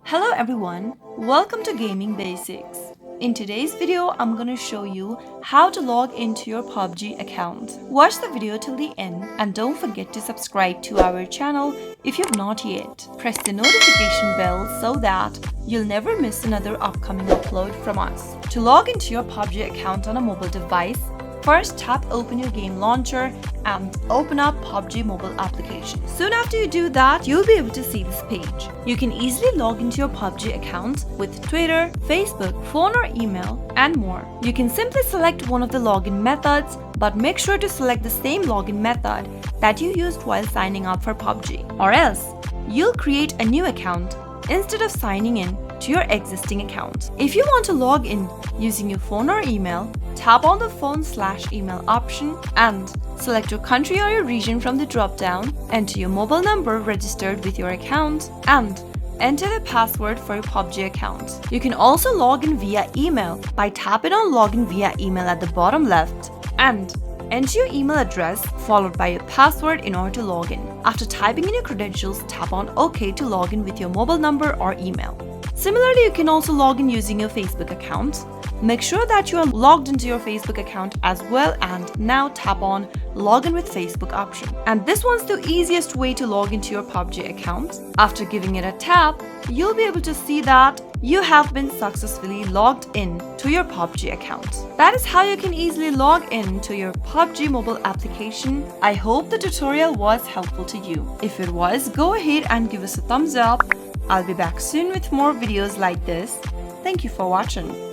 Hello everyone, welcome to Gaming Basics. In today's video, I'm gonna show you how to log into your PubG account. Watch the video till the end and don't forget to subscribe to our channel if you've not yet. Press the notification bell so that you'll never miss another upcoming upload from us. To log into your PubG account on a mobile device, first tap open your game launcher and open up PubG mobile application. Soon after you do that, you'll be able to see this page. You can easily log into your PubG account with Twitter, Facebook, phone or email, and more. You can simply select one of the login methods, but make sure to select the same login method that you used while signing up for PubG. Or else, you'll create a new account instead of signing in to your existing account. If you want to log in using your phone or email, tap on the phone/email option and select your country or your region from the drop-down, enter your mobile number registered with your account, and enter the password for your PubG account. You can also log in via email by tapping on Login via email at the bottom left and enter your email address followed by your password in order to log in. After typing in your credentials, tap on OK to log in with your mobile number or email. Similarly, you can also log in using your Facebook account. Make sure that you are logged into your Facebook account as well and now tap on Login with Facebook option. And this one's the easiest way to log into your PubG account. After giving it a tap, you'll be able to see that you have been successfully logged in to your PubG account. That is how you can easily log in to your PubG mobile application. I hope the tutorial was helpful to you. If it was, go ahead and give us a thumbs up. I'll be back soon with more videos like this. Thank you for watching.